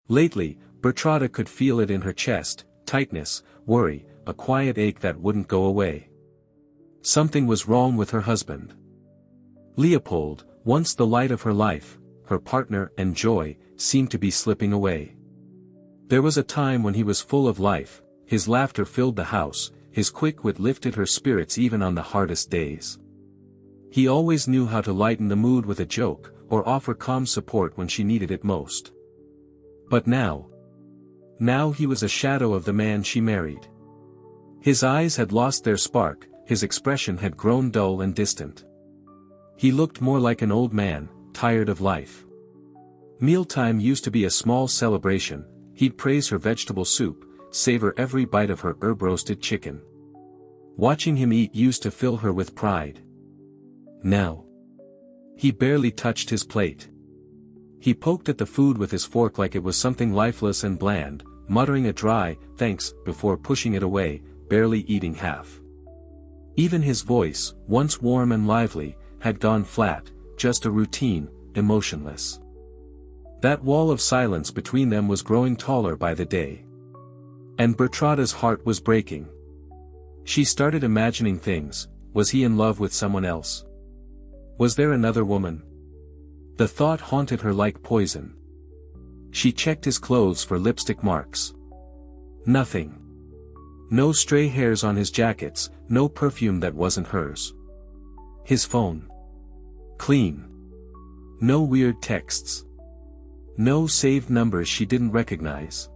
Lately, Bertrada could feel it in her chest, tightness, worry, a quiet ache that wouldn't go away. Something was wrong with her husband. Leopold, once the light of her life, her partner and joy, seemed to be slipping away. There was a time when he was full of life, his laughter filled the house, his quick wit lifted her spirits even on the hardest days. He always knew how to lighten the mood with a joke, or offer calm support when she needed it most. But now he was a shadow of the man she married. His eyes had lost their spark, his expression had grown dull and distant. He looked more like an old man, tired of life. Mealtime used to be a small celebration, he'd praise her vegetable soup, savor every bite of her herb-roasted chicken. Watching him eat used to fill her with pride. Now, he barely touched his plate. He poked at the food with his fork like it was something lifeless and bland, muttering a dry, "thanks," before pushing it away, barely eating half. Even his voice, once warm and lively, had gone flat, just a routine, emotionless. That wall of silence between them was growing taller by the day. And Bertrada's heart was breaking. She started imagining things. Was he in love with someone else? Was there another woman? The thought haunted her like poison. She checked his clothes for lipstick marks. Nothing. No stray hairs on his jackets, no perfume that wasn't hers. His phone. Clean. No weird texts. No saved numbers she didn't recognize.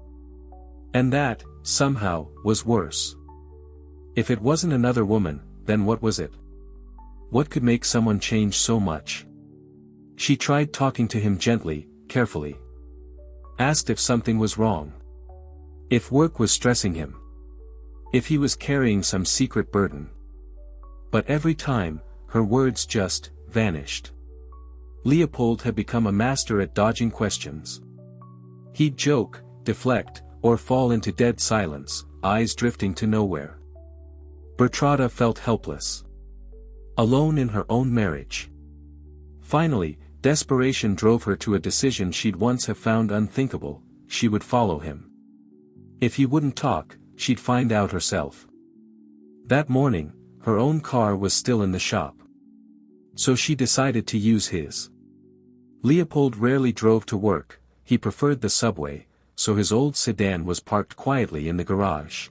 And that, somehow, was worse. If it wasn't another woman, then what was it? What could make someone change so much? She tried talking to him gently, carefully. Asked if something was wrong. If work was stressing him. If he was carrying some secret burden. But every time, her words just vanished. Leopold had become a master at dodging questions. He'd joke, deflect, or fall into dead silence, eyes drifting to nowhere. Bertrada felt helpless. Alone in her own marriage. Finally, desperation drove her to a decision she'd once have found unthinkable: she would follow him. If he wouldn't talk, she'd find out herself. That morning, her own car was still in the shop. So she decided to use his. Leopold rarely drove to work, he preferred the subway, so his old sedan was parked quietly in the garage.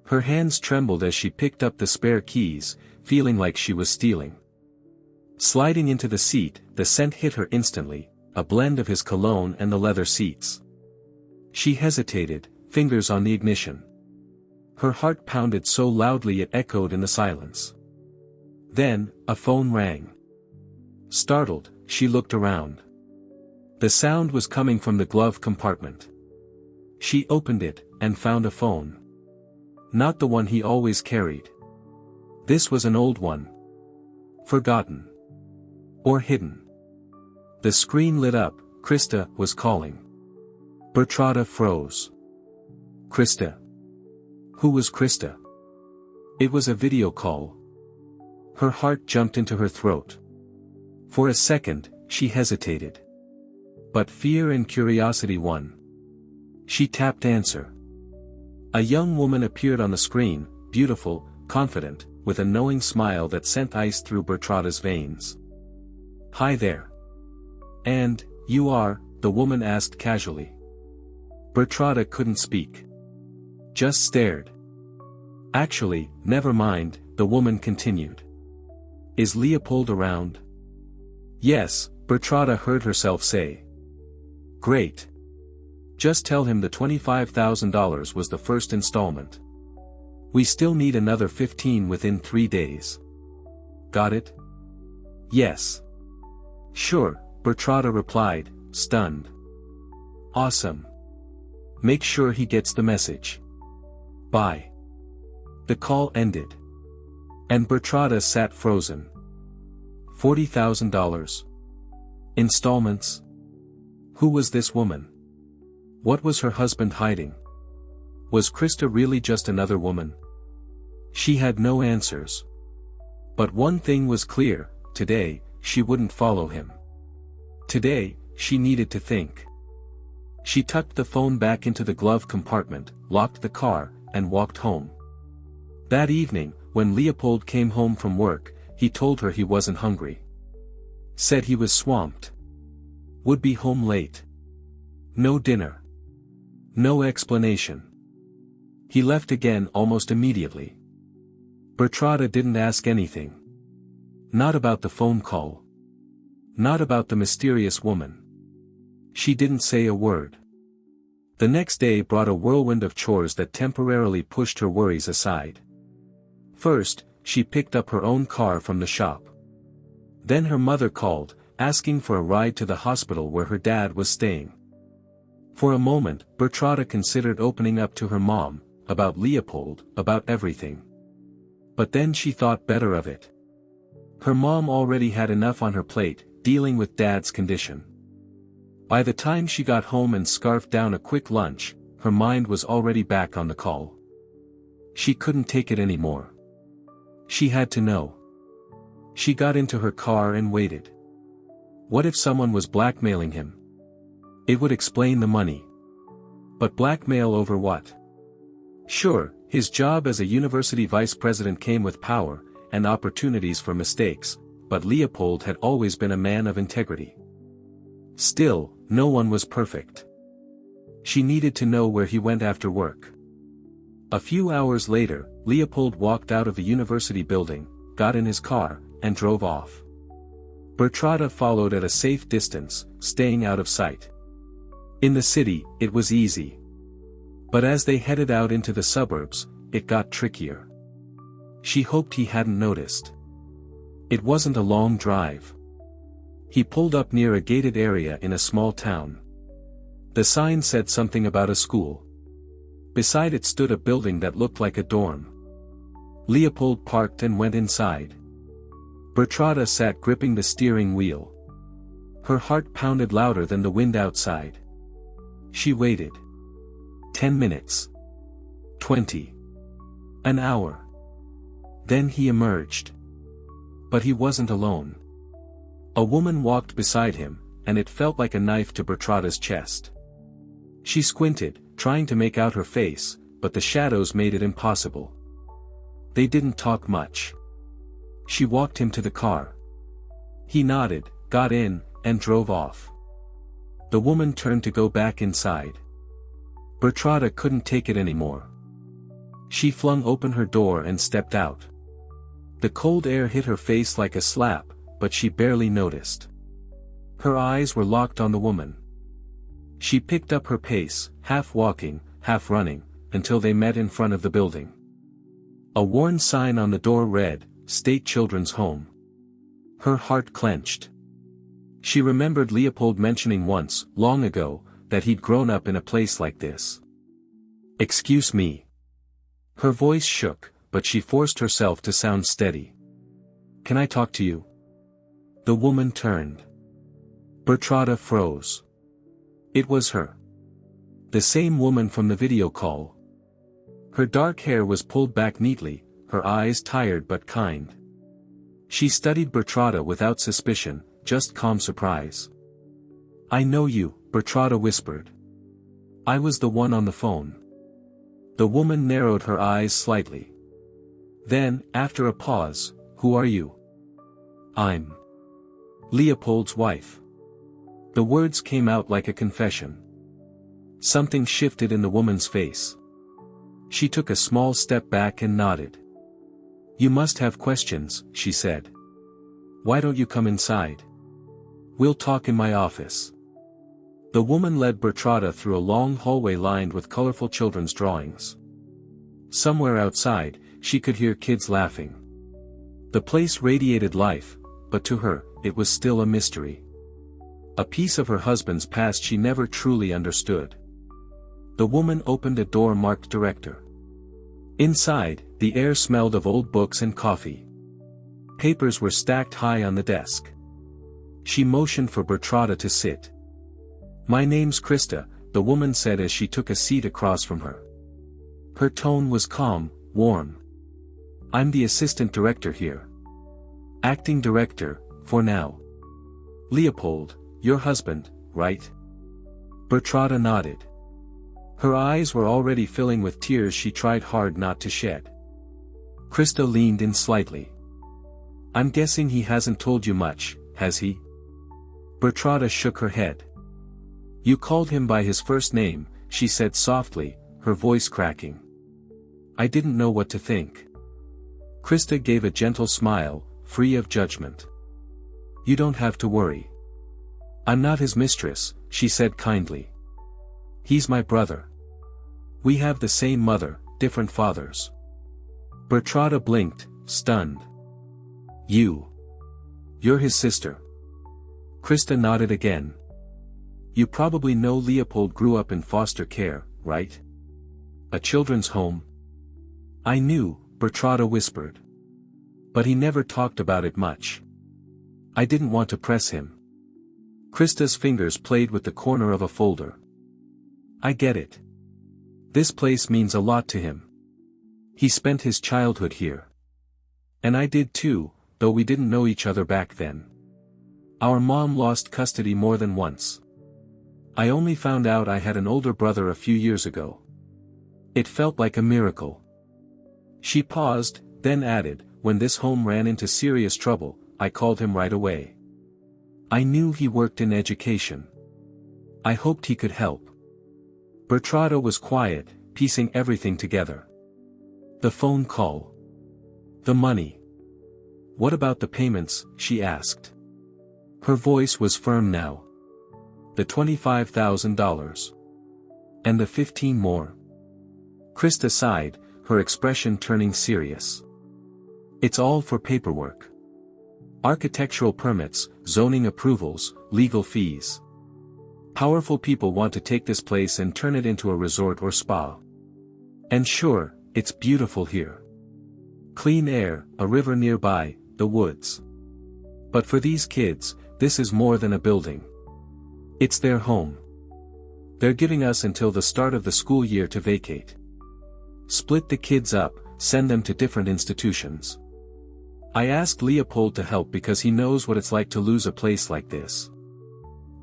Her hands trembled as she picked up the spare keys, feeling like she was stealing. Sliding into the seat, the scent hit her instantly, a blend of his cologne and the leather seats. She hesitated, fingers on the ignition. Her heart pounded so loudly it echoed in the silence. Then, a phone rang. Startled, she looked around. The sound was coming from the glove compartment. She opened it, and found a phone. Not the one he always carried. This was an old one. Forgotten. Or hidden. The screen lit up, Krista was calling. Bertrada froze. Krista. Who was Krista? It was a video call. Her heart jumped into her throat. For a second, she hesitated. But fear and curiosity won. She tapped answer. A young woman appeared on the screen, beautiful, confident, with a knowing smile that sent ice through Bertrada's veins. "Hi there." "And, you are," the woman asked casually. Bertrada couldn't speak. Just stared. "Actually, never mind," the woman continued. "Is Leopold around?" "Yes," Bertrada heard herself say. "Great. Just tell him the $25,000 was the first installment. We still need another 15 within 3 days. Got it?" "Yes." "Sure," Bertrada replied, stunned. "Awesome. Make sure he gets the message. Bye." The call ended. And Bertrada sat frozen. $40,000. Installments? Who was this woman? What was her husband hiding? Was Krista really just another woman? She had no answers. But one thing was clear: today, she wouldn't follow him. Today, she needed to think. She tucked the phone back into the glove compartment, locked the car, and walked home. That evening, when Leopold came home from work, he told her he wasn't hungry. Said he was swamped. Would be home late. No dinner. No explanation. He left again almost immediately. Bertrada didn't ask anything. Not about the phone call. Not about the mysterious woman. She didn't say a word. The next day brought a whirlwind of chores that temporarily pushed her worries aside. First, she picked up her own car from the shop. Then her mother called, asking for a ride to the hospital where her dad was staying. For a moment, Bertrada considered opening up to her mom, about Leopold, about everything. But then she thought better of it. Her mom already had enough on her plate, dealing with dad's condition. By the time she got home and scarfed down a quick lunch, her mind was already back on the call. She couldn't take it anymore. She had to know. She got into her car and waited. What if someone was blackmailing him? It would explain the money. But blackmail over what? Sure, his job as a university vice president came with power, and opportunities for mistakes, but Leopold had always been a man of integrity. Still, no one was perfect. She needed to know where he went after work. A few hours later, Leopold walked out of the university building, got in his car, and drove off. Bertrada followed at a safe distance, staying out of sight. In the city, it was easy. But as they headed out into the suburbs, it got trickier. She hoped he hadn't noticed. It wasn't a long drive. He pulled up near a gated area in a small town. The sign said something about a school. Beside it stood a building that looked like a dorm. Leopold parked and went inside. Bertrada sat gripping the steering wheel. Her heart pounded louder than the wind outside. She waited. 10 minutes. 20. An hour. Then he emerged. But he wasn't alone. A woman walked beside him, and it felt like a knife to Bertrada's chest. She squinted, trying to make out her face, but the shadows made it impossible. They didn't talk much. She walked him to the car. He nodded, got in, and drove off. The woman turned to go back inside. Bertrada couldn't take it anymore. She flung open her door and stepped out. The cold air hit her face like a slap, but she barely noticed. Her eyes were locked on the woman. She picked up her pace, half walking, half running, until they met in front of the building. A worn sign on the door read, "State Children's Home." Her heart clenched. She remembered Leopold mentioning once, long ago, that he'd grown up in a place like this. "Excuse me." Her voice shook, but she forced herself to sound steady. "Can I talk to you?" The woman turned. Bertrada froze. It was her. The same woman from the video call. Her dark hair was pulled back neatly, her eyes tired but kind. She studied Bertrada without suspicion, just calm surprise. "I know you," Bertrada whispered. "I was the one on the phone." The woman narrowed her eyes slightly. Then, after a pause, "Who are you?" "I'm Leopold's wife." The words came out like a confession. Something shifted in the woman's face. She took a small step back and nodded. "You must have questions," she said. "Why don't you come inside? We'll talk in my office." The woman led Bertrada through a long hallway lined with colorful children's drawings. Somewhere outside, she could hear kids laughing. The place radiated life, but to her, it was still a mystery. A piece of her husband's past she never truly understood. The woman opened a door marked Director. Inside, the air smelled of old books and coffee. Papers were stacked high on the desk. She motioned for Bertrada to sit. "My name's Krista," the woman said as she took a seat across from her. Her tone was calm, warm. "I'm the assistant director here. Acting director, for now. Leopold, your husband, right?" Bertrada nodded. Her eyes were already filling with tears she tried hard not to shed. Krista leaned in slightly. I'm guessing he hasn't told you much, has he? Bertrada shook her head. You called him by his first name, she said softly, her voice cracking. I didn't know what to think. Krista gave a gentle smile, free of judgment. You don't have to worry. I'm not his mistress, she said kindly. He's my brother. We have the same mother, different fathers. Bertrada blinked, stunned. You're his sister. Krista nodded again. You probably know Leopold grew up in foster care, right? A children's home? I knew, Bertrada whispered. But he never talked about it much. I didn't want to press him. Krista's fingers played with the corner of a folder. I get it. This place means a lot to him. He spent his childhood here. And I did too, though we didn't know each other back then. Our mom lost custody more than once. I only found out I had an older brother a few years ago. It felt like a miracle. She paused, then added, when this home ran into serious trouble, I called him right away. I knew he worked in education. I hoped he could help. Bertrada was quiet, piecing everything together. The phone call. The money. What about the payments, she asked. Her voice was firm now. The $25,000. And the 15 more. Krista sighed, her expression turning serious. It's all for paperwork. Architectural permits, zoning approvals, legal fees. Powerful people want to take this place and turn it into a resort or spa. And sure, it's beautiful here. Clean air, a river nearby, the woods. But for these kids, this is more than a building. It's their home. They're giving us until the start of the school year to vacate. Split the kids up, send them to different institutions. I asked Leopold to help because he knows what it's like to lose a place like this.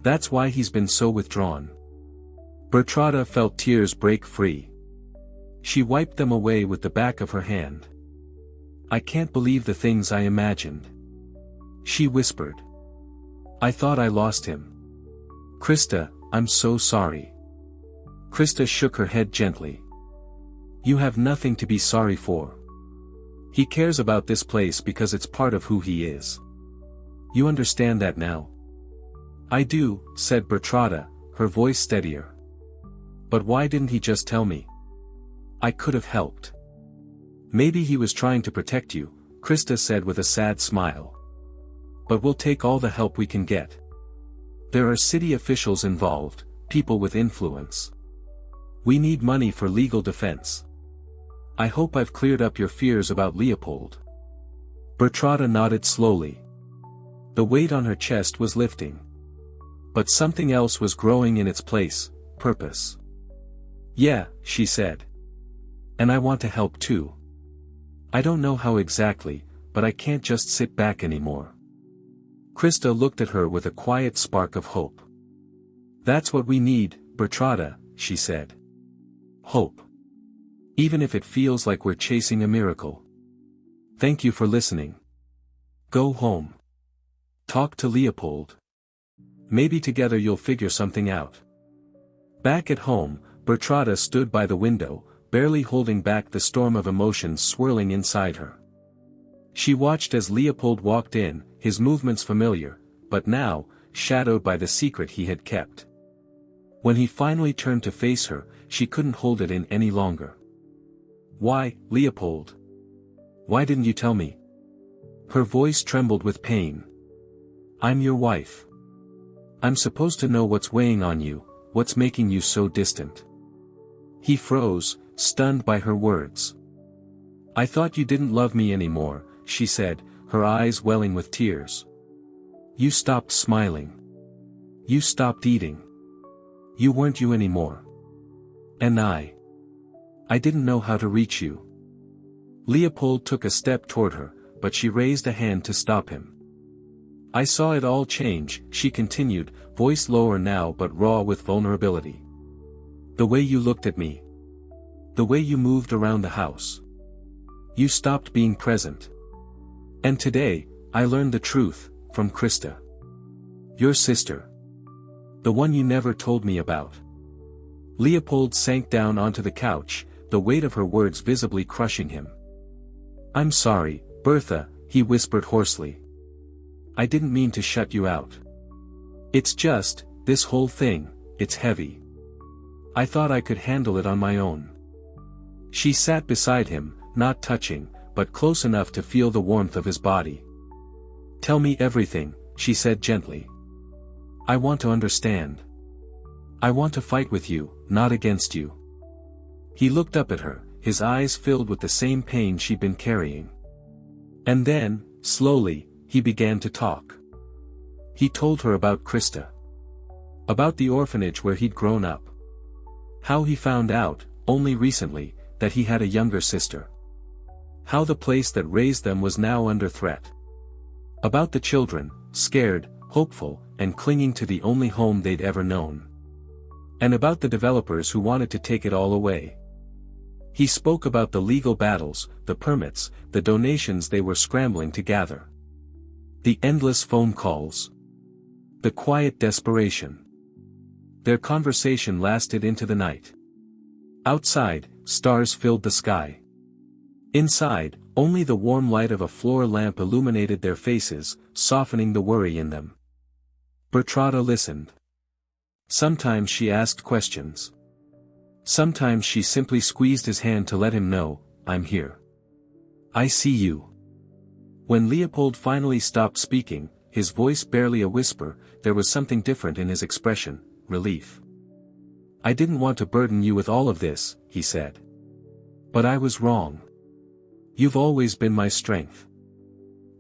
That's why he's been so withdrawn. Bertrada felt tears break free. She wiped them away with the back of her hand. I can't believe the things I imagined. She whispered. I thought I lost him. Krista, I'm so sorry. Krista shook her head gently. You have nothing to be sorry for. He cares about this place because it's part of who he is. You understand that now? I do, said Bertrada, her voice steadier. But why didn't he just tell me? I could have helped. Maybe he was trying to protect you, Krista said with a sad smile. But we'll take all the help we can get. There are city officials involved, people with influence. We need money for legal defense. I hope I've cleared up your fears about Leopold. Bertrada nodded slowly. The weight on her chest was lifting. But something else was growing in its place, purpose. Yeah, she said. And I want to help too. I don't know how exactly, but I can't just sit back anymore. Krista looked at her with a quiet spark of hope. That's what we need, Bertrada, she said. Hope. Even if it feels like we're chasing a miracle. Thank you for listening. Go home. Talk to Leopold. Maybe together you'll figure something out. Back at home, Bertrada stood by the window, barely holding back the storm of emotions swirling inside her. She watched as Leopold walked in, his movements familiar, but now, shadowed by the secret he had kept. When he finally turned to face her, she couldn't hold it in any longer. Why, Leopold? Why didn't you tell me? Her voice trembled with pain. I'm your wife. I'm supposed to know what's weighing on you, what's making you so distant. He froze, stunned by her words. I thought you didn't love me anymore, she said, her eyes welling with tears. You stopped smiling. You stopped eating. You weren't you anymore. And I didn't know how to reach you. Leopold took a step toward her, but she raised a hand to stop him. I saw it all change, she continued, voice lower now but raw with vulnerability. The way you looked at me. The way you moved around the house. You stopped being present. And today, I learned the truth, from Krista. Your sister. The one you never told me about. Leopold sank down onto the couch, the weight of her words visibly crushing him. I'm sorry, Bertha, he whispered hoarsely. I didn't mean to shut you out. It's just, this whole thing, it's heavy. I thought I could handle it on my own. She sat beside him, not touching, but close enough to feel the warmth of his body. Tell me everything, she said gently. I want to understand. I want to fight with you, not against you. He looked up at her, his eyes filled with the same pain she'd been carrying. And then, slowly, he began to talk. He told her about Krista. About the orphanage where he'd grown up. How he found out, only recently, that he had a younger sister. How the place that raised them was now under threat. About the children, scared, hopeful, and clinging to the only home they'd ever known. And about the developers who wanted to take it all away. He spoke about the legal battles, the permits, the donations they were scrambling to gather. The endless phone calls. The quiet desperation. Their conversation lasted into the night. Outside, stars filled the sky. Inside, only the warm light of a floor lamp illuminated their faces, softening the worry in them. Bertrada listened. Sometimes she asked questions. Sometimes she simply squeezed his hand to let him know, I'm here. I see you. When Leopold finally stopped speaking, his voice barely a whisper, there was something different in his expression, relief. I didn't want to burden you with all of this, he said. But I was wrong. You've always been my strength.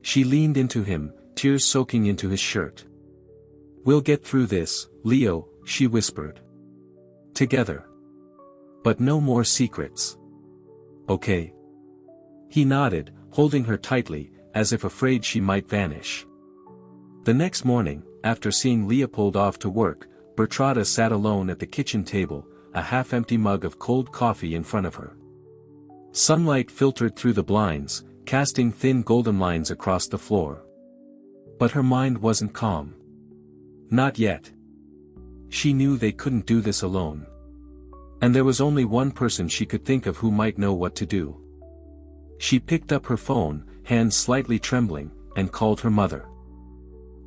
She leaned into him, tears soaking into his shirt. We'll get through this, Leo, she whispered. Together. But no more secrets. Okay. He nodded, holding her tightly, as if afraid she might vanish. The next morning, after seeing Leopold off to work, Bertrada sat alone at the kitchen table, a half-empty mug of cold coffee in front of her. Sunlight filtered through the blinds, casting thin golden lines across the floor. But her mind wasn't calm. Not yet. She knew they couldn't do this alone. And there was only one person she could think of who might know what to do. She picked up her phone, hands slightly trembling, and called her mother.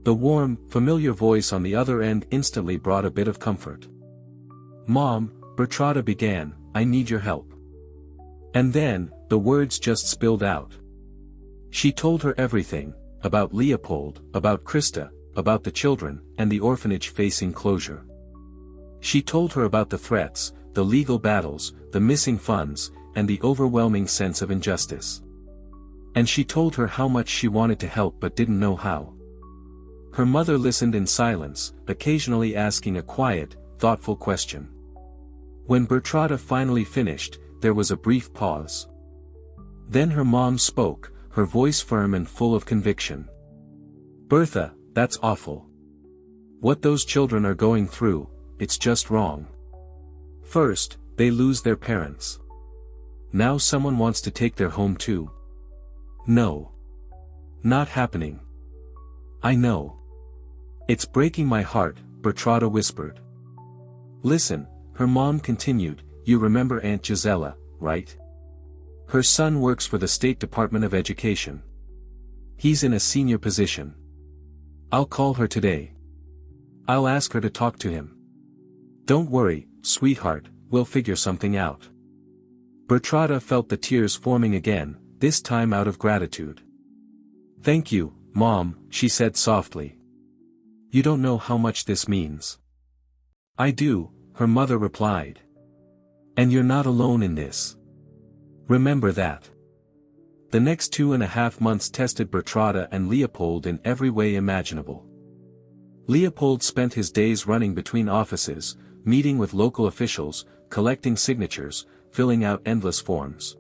The warm, familiar voice on the other end instantly brought a bit of comfort. Mom, Bertrada began, I need your help. And then, the words just spilled out. She told her everything, about Leopold, about Krista, about the children, and the orphanage facing closure. She told her about the threats, the legal battles, the missing funds, and the overwhelming sense of injustice. And she told her how much she wanted to help but didn't know how. Her mother listened in silence, occasionally asking a quiet, thoughtful question. When Bertrada finally finished, there was a brief pause. Then her mom spoke, her voice firm and full of conviction. Bertha, that's awful. What those children are going through, it's just wrong. First, they lose their parents. Now someone wants to take their home too. No. Not happening. I know. It's breaking my heart, Bertrada whispered. Listen, her mom continued, you remember Aunt Gisela, right? Her son works for the State Department of Education. He's in a senior position. I'll call her today. I'll ask her to talk to him. Don't worry, sweetheart, we'll figure something out. Bertrada felt the tears forming again, this time out of gratitude. Thank you, Mom, she said softly. You don't know how much this means. I do, her mother replied. And you're not alone in this. Remember that. The next 2.5 months tested Bertrada and Leopold in every way imaginable. Leopold spent his days running between offices, meeting with local officials, collecting signatures, filling out endless forms.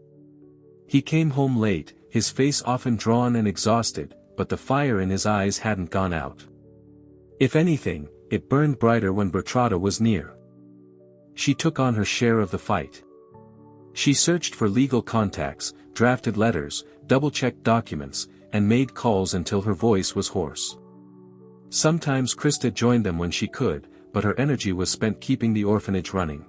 He came home late, his face often drawn and exhausted, but the fire in his eyes hadn't gone out. If anything, it burned brighter when Bertrada was near. She took on her share of the fight. She searched for legal contacts, drafted letters, double-checked documents, and made calls until her voice was hoarse. Sometimes Krista joined them when she could, but her energy was spent keeping the orphanage running.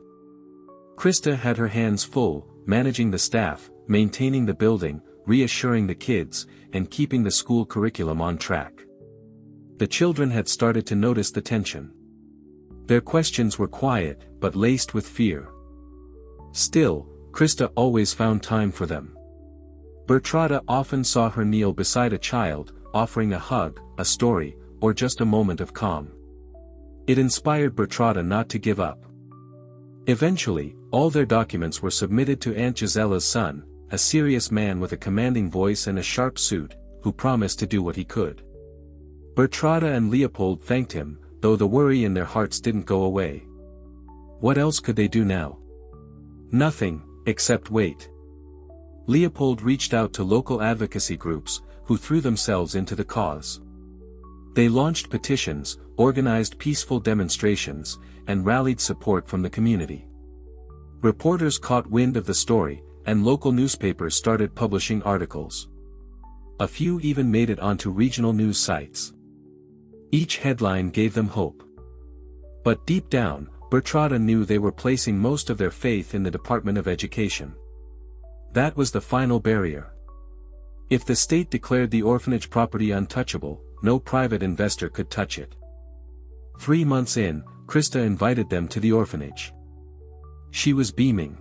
Krista had her hands full, managing the staff, maintaining the building, reassuring the kids, and keeping the school curriculum on track. The children had started to notice the tension. Their questions were quiet, but laced with fear. Still, Krista always found time for them. Bertrada often saw her kneel beside a child, offering a hug, a story, or just a moment of calm. It inspired Bertrada not to give up. Eventually, all their documents were submitted to Aunt Gisella's son, a serious man with a commanding voice and a sharp suit, who promised to do what he could. Bertrada and Leopold thanked him, though the worry in their hearts didn't go away. What else could they do now? Nothing, except wait. Leopold reached out to local advocacy groups, who threw themselves into the cause. They launched petitions, organized peaceful demonstrations, and rallied support from the community. Reporters caught wind of the story, and local newspapers started publishing articles. A few even made it onto regional news sites. Each headline gave them hope. But deep down, Bertrada knew they were placing most of their faith in the Department of Education. That was the final barrier. If the state declared the orphanage property untouchable, no private investor could touch it. 3 months in, Krista invited them to the orphanage. She was beaming.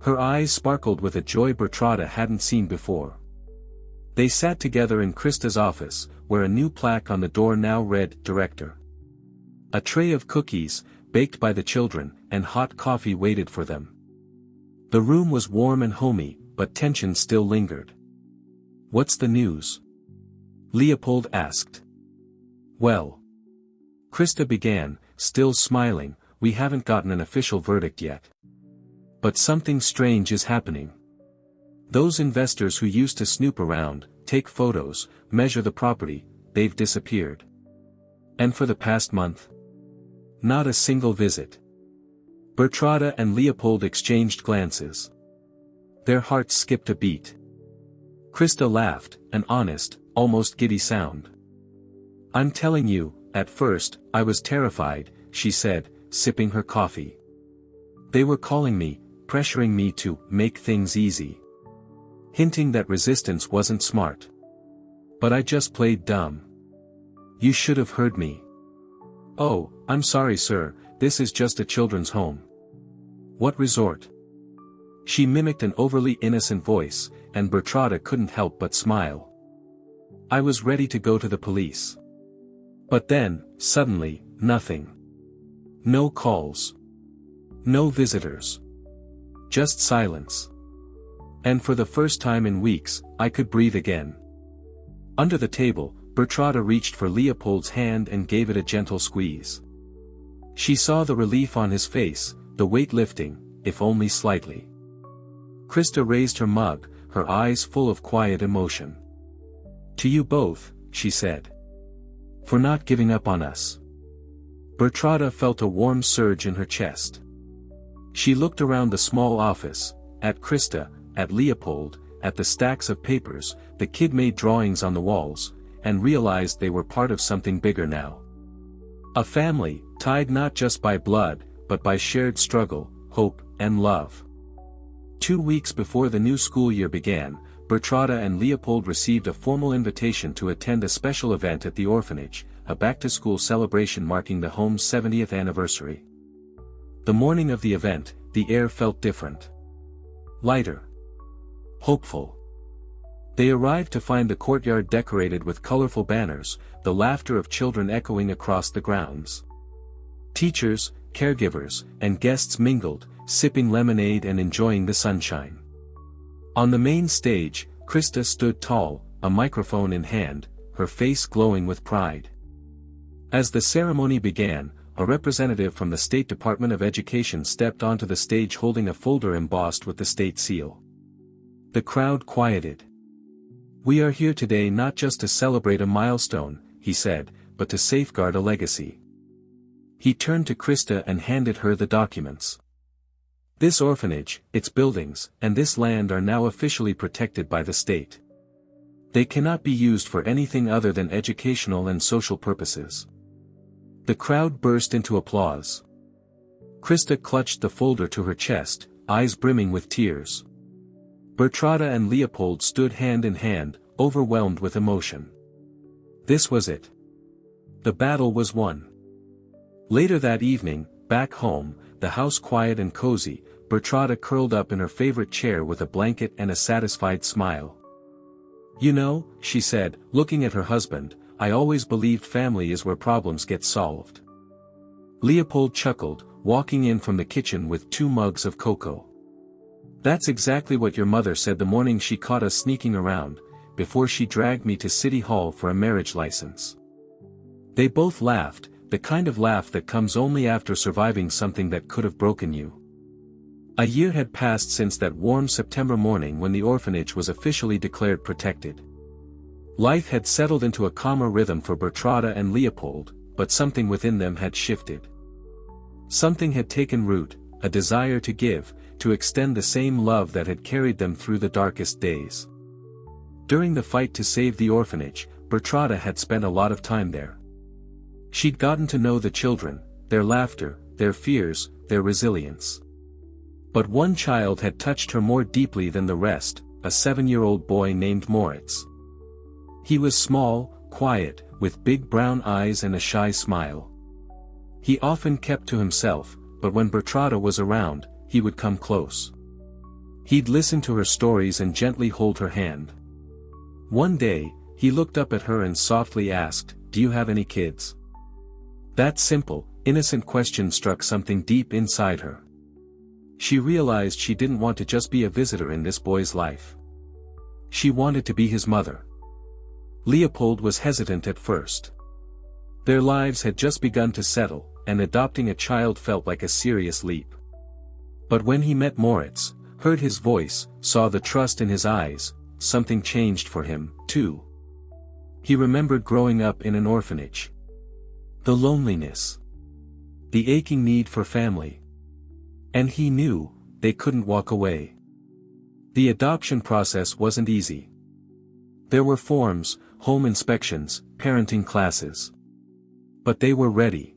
Her eyes sparkled with a joy Bertrada hadn't seen before. They sat together in Krista's office, where a new plaque on the door now read, Director. A tray of cookies, baked by the children, and hot coffee waited for them. The room was warm and homey, but tension still lingered. "What's the news?" Leopold asked. "Well," Krista began, still smiling, "we haven't gotten an official verdict yet. But something strange is happening. Those investors who used to snoop around, take photos, measure the property, they've disappeared. And for the past month? Not a single visit." Bertrada and Leopold exchanged glances. Their hearts skipped a beat. Krista laughed, an honest, almost giddy sound. "I'm telling you, at first, I was terrified," she said, sipping her coffee. "They were calling me, pressuring me to make things easy. Hinting that resistance wasn't smart. But I just played dumb. You should have heard me." "Oh, I'm sorry sir, this is just a children's home." "What resort?" She mimicked an overly innocent voice, and Bertrada couldn't help but smile. "I was ready to go to the police. But then, suddenly, nothing. No calls. No visitors. Just silence. And for the first time in weeks, I could breathe again." Under the table, Bertrada reached for Leopold's hand and gave it a gentle squeeze. She saw the relief on his face, the weight lifting, if only slightly. Krista raised her mug, her eyes full of quiet emotion. "To you both," she said. "For not giving up on us." Bertrada felt a warm surge in her chest. She looked around the small office, at Krista, at Leopold, at the stacks of papers, the kid-made drawings on the walls, and realized they were part of something bigger now. A family, tied not just by blood, but by shared struggle, hope, and love. 2 weeks before the new school year began, Bertrada and Leopold received a formal invitation to attend a special event at the orphanage, a back-to-school celebration marking the home's 70th anniversary. The morning of the event, the air felt different. Lighter. Hopeful. They arrived to find the courtyard decorated with colorful banners, the laughter of children echoing across the grounds. Teachers, caregivers, and guests mingled, sipping lemonade and enjoying the sunshine. On the main stage, Krista stood tall, a microphone in hand, her face glowing with pride. As the ceremony began, a representative from the State Department of Education stepped onto the stage holding a folder embossed with the state seal. The crowd quieted. "We are here today not just to celebrate a milestone," he said, "but to safeguard a legacy. He turned to Krista and handed her the documents. This orphanage, its buildings, and this land are now officially protected by the state. They cannot be used for anything other than educational and social purposes. The crowd burst into applause. Krista clutched the folder to her chest, eyes brimming with tears. Bertrada and Leopold stood hand in hand, overwhelmed with emotion. This was it. The battle was won. Later that evening, back home, the house quiet and cozy, Bertrada curled up in her favorite chair with a blanket and a satisfied smile. "You know," she said, looking at her husband, "I always believed family is where problems get solved." Leopold chuckled, walking in from the kitchen with 2 mugs of cocoa. "That's exactly what your mother said the morning she caught us sneaking around, before she dragged me to City Hall for a marriage license." They both laughed, the kind of laugh that comes only after surviving something that could have broken you. A year had passed since that warm September morning when the orphanage was officially declared protected. Life had settled into a calmer rhythm for Bertrada and Leopold, but something within them had shifted. Something had taken root, a desire to give, to extend the same love that had carried them through the darkest days. During the fight to save the orphanage, Bertrada had spent a lot of time there. She'd gotten to know the children, their laughter, their fears, their resilience. But one child had touched her more deeply than the rest, a 7-year-old boy named Moritz. He was small, quiet, with big brown eyes and a shy smile. He often kept to himself, but when Bertrada was around, he would come close. He'd listen to her stories and gently hold her hand. One day, he looked up at her and softly asked, "Do you have any kids?" That simple, innocent question struck something deep inside her. She realized she didn't want to just be a visitor in this boy's life. She wanted to be his mother. Leopold was hesitant at first. Their lives had just begun to settle, and adopting a child felt like a serious leap. But when he met Moritz, heard his voice, saw the trust in his eyes, something changed for him, too. He remembered growing up in an orphanage. The loneliness. The aching need for family. And he knew, they couldn't walk away. The adoption process wasn't easy. There were forms, home inspections, parenting classes. But they were ready.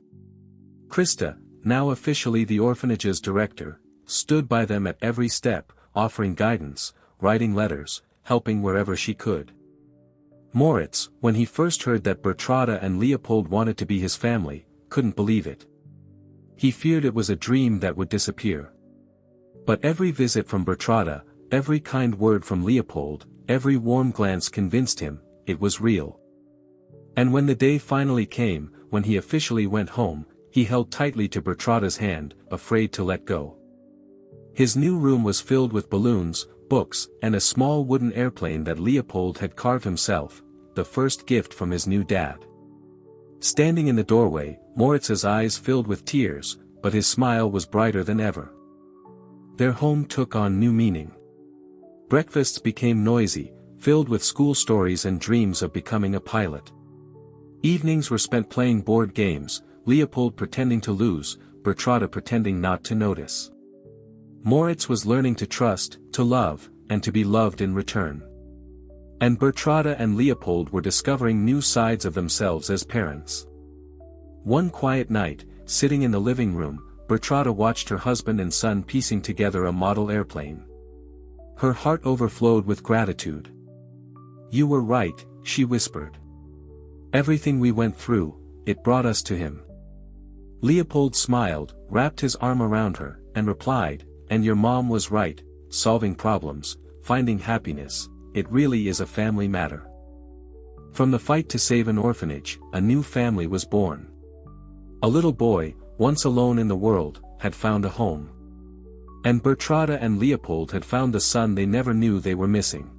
Krista, now officially the orphanage's director, stood by them at every step, offering guidance, writing letters, helping wherever she could. Moritz, when he first heard that Bertrada and Leopold wanted to be his family, couldn't believe it. He feared it was a dream that would disappear. But every visit from Bertrada, every kind word from Leopold, every warm glance convinced him, it was real. And when the day finally came, when he officially went home, he held tightly to Bertrada's hand, afraid to let go. His new room was filled with balloons, books, and a small wooden airplane that Leopold had carved himself, the first gift from his new dad. Standing in the doorway, Moritz's eyes filled with tears, but his smile was brighter than ever. Their home took on new meaning. Breakfasts became noisy, filled with school stories and dreams of becoming a pilot. Evenings were spent playing board games, Leopold pretending to lose, Bertrada pretending not to notice. Moritz was learning to trust, to love, and to be loved in return. And Bertrada and Leopold were discovering new sides of themselves as parents. One quiet night, sitting in the living room, Bertrada watched her husband and son piecing together a model airplane. Her heart overflowed with gratitude. "You were right," she whispered. "Everything we went through, it brought us to him." Leopold smiled, wrapped his arm around her, and replied, "And your mom was right, solving problems, finding happiness, it really is a family matter." From the fight to save an orphanage, a new family was born. A little boy, once alone in the world, had found a home. And Bertrada and Leopold had found the son they never knew they were missing.